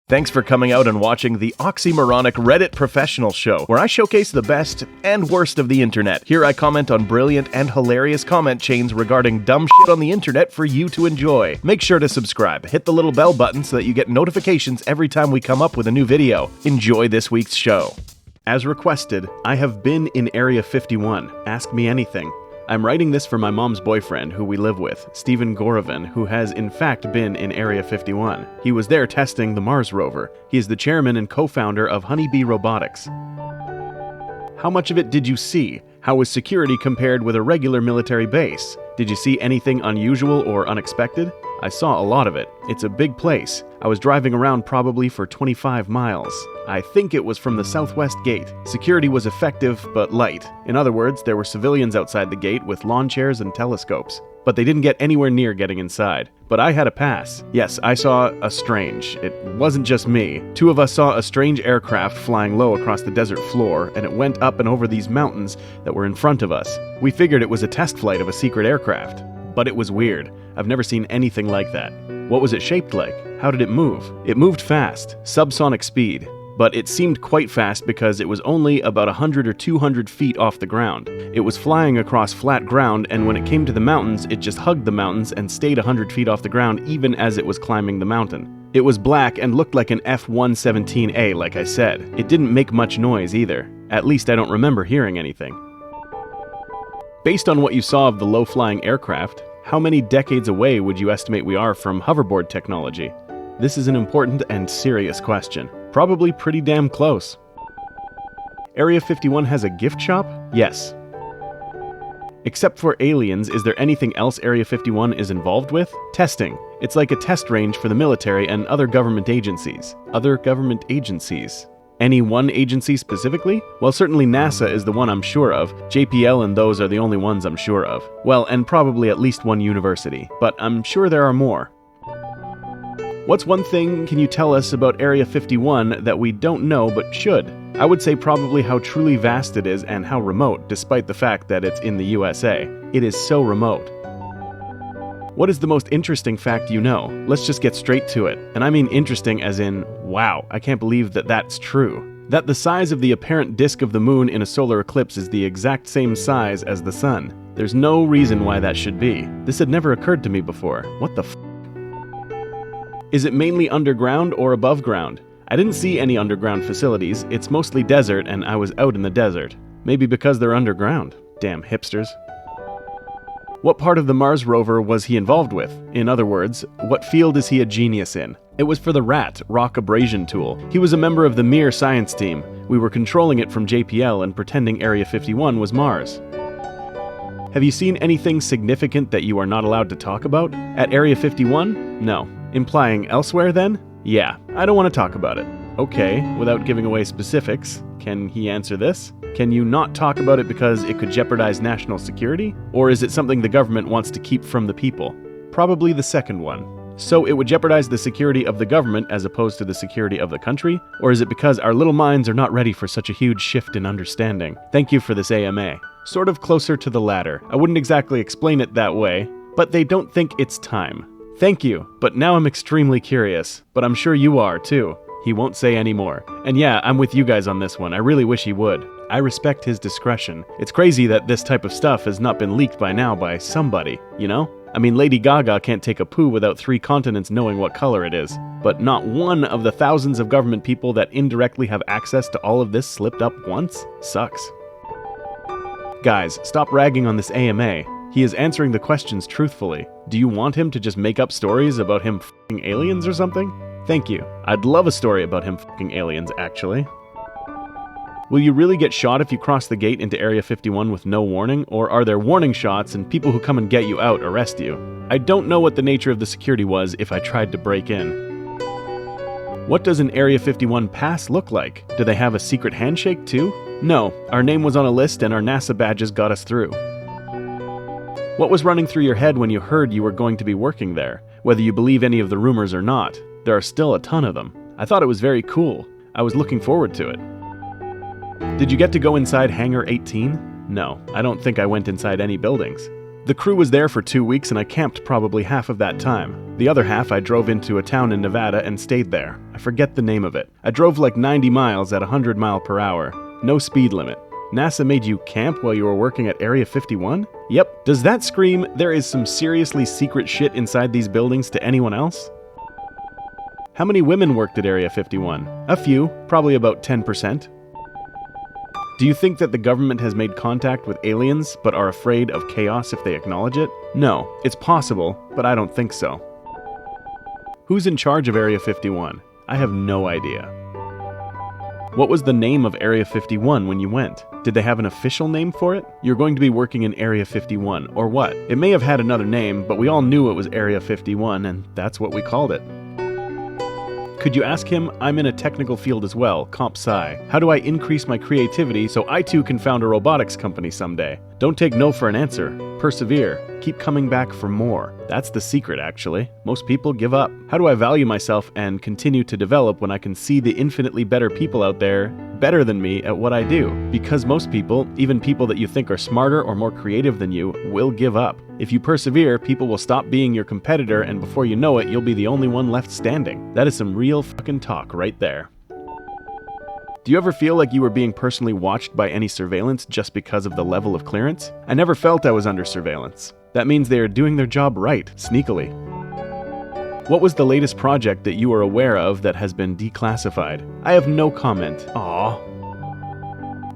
Thanks for coming out and watching the Oxymoronic Reddit Professional Show, where I showcase the best and worst of the internet. Here I comment on brilliant and hilarious comment chains regarding dumb shit on the internet for you to enjoy. Make sure to subscribe, hit the little bell button so that you get notifications every time we come up with a new video. Enjoy this week's show. As requested, I have been in Area 51. Ask me anything. I'm writing this for my mom's boyfriend, who we live with, Stephen Gorovin, who has in fact been in Area 51. He was there testing the Mars rover. He is the chairman and co-founder of Honeybee Robotics. How much of it did you see? How was security compared with a regular military base? Did you see anything unusual or unexpected? I saw a lot of it. It's a big place. I was driving around probably for 25 miles. I think it was from the southwest gate. Security was effective, but light. In other words, there were civilians outside the gate with lawn chairs and telescopes. But they didn't get anywhere near getting inside. But I had a pass. Yes, I saw a strange. It wasn't just me. Two of us saw a strange aircraft flying low across the desert floor, and it went up and over these mountains that were in front of us. We figured it was a test flight of a secret aircraft. But it was weird. I've never seen anything like that. What was it shaped like? How did it move? It moved fast, subsonic speed. But it seemed quite fast because it was only about 100 or 200 feet off the ground. It was flying across flat ground, and when it came to the mountains, it just hugged the mountains and stayed 100 feet off the ground even as it was climbing the mountain. It was black and looked like an F-117A, like I said. It didn't make much noise either. At least I don't remember hearing anything. Based on what you saw of the low-flying aircraft, how many decades away would you estimate we are from hoverboard technology? This is an important and serious question. Probably pretty damn close. Area 51 has a gift shop? Yes. Except for aliens, is there anything else Area 51 is involved with? Testing. It's like a test range for the military and other government agencies. Other government agencies? Any one agency specifically? Well, certainly NASA is the one I'm sure of. JPL and those are the only ones I'm sure of. Well, and probably at least one university. But I'm sure there are more. What's one thing can you tell us about Area 51 that we don't know but should? I would say probably how truly vast it is and how remote, despite the fact that it's in the USA. It is so remote. What is the most interesting fact you know? Let's just get straight to it. And I mean interesting as in, wow, I can't believe that that's true. That the size of the apparent disk of the moon in a solar eclipse is the exact same size as the sun. There's no reason why that should be. This had never occurred to me before. What the f***? Is it mainly underground or above ground? I didn't see any underground facilities. It's mostly desert and I was out in the desert. Maybe because they're underground. Damn hipsters. What part of the Mars rover was he involved with? In other words, what field is he a genius in? It was for the RAT, rock abrasion tool. He was a member of the Mir science team. We were controlling it from JPL and pretending Area 51 was Mars. Have you seen anything significant that you are not allowed to talk about? At Area 51? No. Implying elsewhere then? Yeah, I don't want to talk about it. Okay, without giving away specifics, can he answer this? Can you not talk about it because it could jeopardize national security? Or is it something the government wants to keep from the people? Probably the second one. So it would jeopardize the security of the government as opposed to the security of the country? Or is it because our little minds are not ready for such a huge shift in understanding? Thank you for this AMA. Sort of closer to the latter. I wouldn't exactly explain it that way, but they don't think it's time. Thank you, but now I'm extremely curious. But I'm sure you are, too. He won't say any more. And yeah, I'm with you guys on this one. I really wish he would. I respect his discretion. It's crazy that this type of stuff has not been leaked by now by somebody, you know? I mean, Lady Gaga can't take a poo without 3 continents knowing what color it is. But not one of the thousands of government people that indirectly have access to all of this slipped up once? Sucks. Guys, stop ragging on this AMA. He is answering the questions truthfully. Do you want him to just make up stories about him f***ing aliens or something? Thank you. I'd love a story about him f***ing aliens, actually. Will you really get shot if you cross the gate into Area 51 with no warning, or are there warning shots and people who come and get you out arrest you? I don't know what the nature of the security was if I tried to break in. What does an Area 51 pass look like? Do they have a secret handshake too? No, our name was on a list and our NASA badges got us through. What was running through your head when you heard you were going to be working there? Whether you believe any of the rumors or not, there are still a ton of them. I thought it was very cool. I was looking forward to it. Did you get to go inside Hangar 18? No, I don't think I went inside any buildings. The crew was there for 2 weeks and I camped probably half of that time. The other half I drove into a town in Nevada and stayed there. I forget the name of it. I drove like 90 miles at 100 miles per hour. No speed limit. NASA made you camp while you were working at Area 51? Yep. Does that scream there is some seriously secret shit inside these buildings to anyone else? How many women worked at Area 51? A few, probably about 10%. Do you think that the government has made contact with aliens but are afraid of chaos if they acknowledge it? No, it's possible, but I don't think so. Who's in charge of Area 51? I have no idea. What was the name of Area 51 when you went? Did they have an official name for it? You're going to be working in Area 51, or what? It may have had another name, but we all knew it was Area 51, and that's what we called it. Could you ask him? I'm in a technical field as well, comp sci. How do I increase my creativity so I too can found a robotics company someday? Don't take no for an answer. Persevere. Keep coming back for more. That's the secret, actually. Most people give up. How do I value myself and continue to develop when I can see the infinitely better people out there better than me at what I do? Because most people, even people that you think are smarter or more creative than you, will give up. If you persevere, people will stop being your competitor, and before you know it, you'll be the only one left standing. That is some real fucking talk right there. Do you ever feel like you were being personally watched by any surveillance just because of the level of clearance? I never felt I was under surveillance. That means they are doing their job right, sneakily. What was the latest project that you are aware of that has been declassified? I have no comment. Aww.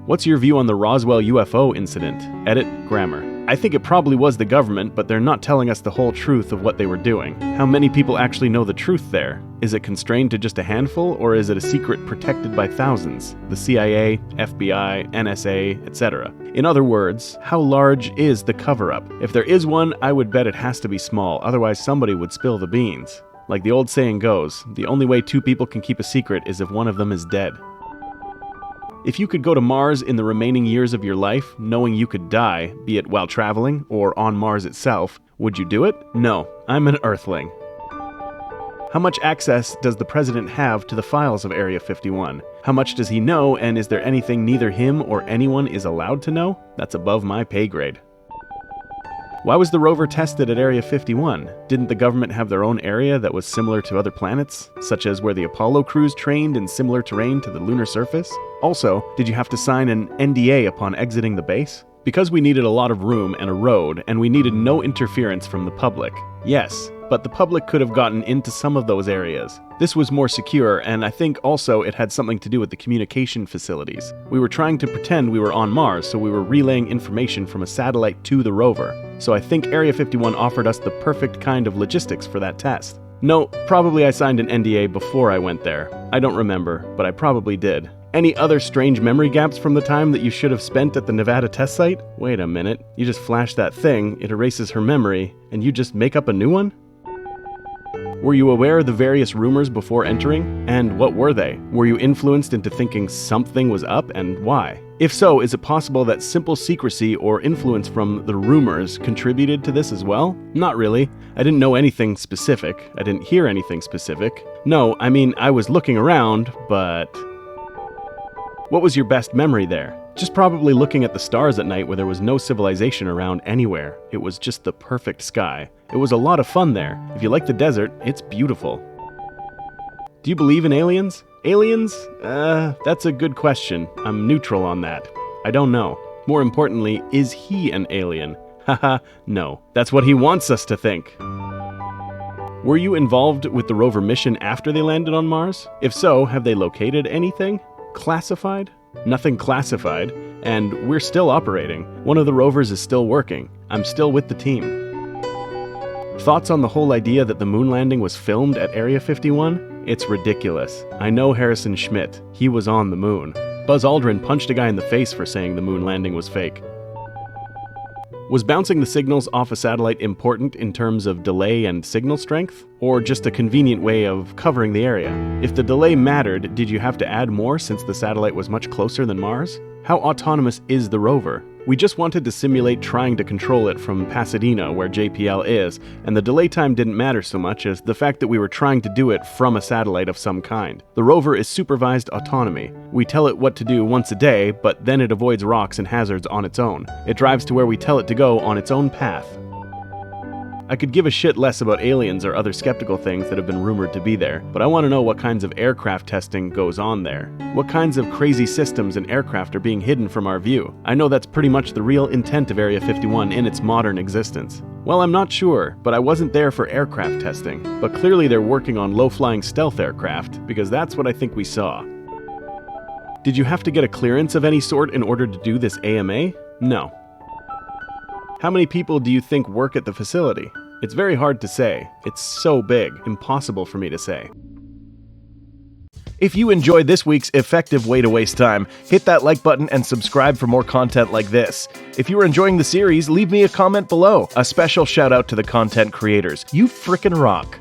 What's your view on the Roswell UFO incident? Edit, grammar. I think it probably was the government, but they're not telling us the whole truth of what they were doing. How many people actually know the truth there? Is it constrained to just a handful, or is it a secret protected by thousands? The CIA, FBI, NSA, etc. In other words, how large is the cover-up? If there is one, I would bet it has to be small, otherwise somebody would spill the beans. Like the old saying goes, the only way two people can keep a secret is if one of them is dead. If you could go to Mars in the remaining years of your life, knowing you could die, be it while traveling or on Mars itself, would you do it? No, I'm an Earthling. How much access does the president have to the files of Area 51? How much does he know, and is there anything neither him or anyone is allowed to know? That's above my pay grade. Why was the rover tested at Area 51? Didn't the government have their own area that was similar to other planets, such as where the Apollo crews trained in similar terrain to the lunar surface? Also, did you have to sign an NDA upon exiting the base? Because we needed a lot of room and a road, and we needed no interference from the public. Yes, but the public could have gotten into some of those areas. This was more secure, and I think also it had something to do with the communication facilities. We were trying to pretend we were on Mars, so we were relaying information from a satellite to the rover. So I think Area 51 offered us the perfect kind of logistics for that test. No, probably I signed an NDA before I went there. I don't remember, but I probably did. Any other strange memory gaps from the time that you should have spent at the Nevada test site? Wait a minute, you just flash that thing, it erases her memory, and you just make up a new one? Were you aware of the various rumors before entering? And what were they? Were you influenced into thinking something was up, and why? If so, is it possible that simple secrecy or influence from the rumors contributed to this as well? Not really. I didn't know anything specific. I didn't hear anything specific. No, I mean, I was looking around, but... What was your best memory there? Just probably looking at the stars at night where there was no civilization around anywhere. It was just the perfect sky. It was a lot of fun there. If you like the desert, it's beautiful. Do you believe in aliens? Aliens? That's a good question. I'm neutral on that. I don't know. More importantly, is he an alien? Haha, no. That's what he wants us to think. Were you involved with the rover mission after they landed on Mars? If so, have they located anything? Classified? Nothing classified, and we're still operating. One of the rovers is still working. I'm still with the team. Thoughts on the whole idea that the moon landing was filmed at Area 51? It's ridiculous. I know Harrison Schmitt. He was on the moon. Buzz Aldrin punched a guy in the face for saying the moon landing was fake. Was bouncing the signals off a satellite important in terms of delay and signal strength? Or just a convenient way of covering the area? If the delay mattered, did you have to add more since the satellite was much closer than Mars? How autonomous is the rover? We just wanted to simulate trying to control it from Pasadena, where JPL is, and the delay time didn't matter so much as the fact that we were trying to do it from a satellite of some kind. The rover is supervised autonomy. We tell it what to do once a day, but then it avoids rocks and hazards on its own. It drives to where we tell it to go on its own path. I could give a shit less about aliens or other skeptical things that have been rumored to be there, but I want to know what kinds of aircraft testing goes on there. What kinds of crazy systems and aircraft are being hidden from our view? I know that's pretty much the real intent of Area 51 in its modern existence. Well, I'm not sure, but I wasn't there for aircraft testing. But clearly they're working on low-flying stealth aircraft, because that's what I think we saw. Did you have to get a clearance of any sort in order to do this AMA? No. How many people do you think work at the facility? It's very hard to say. It's so big, impossible for me to say. If you enjoyed this week's effective way to waste time, hit that like button and subscribe for more content like this. If you are enjoying the series, leave me a comment below. A special shout out to the content creators. You frickin' rock.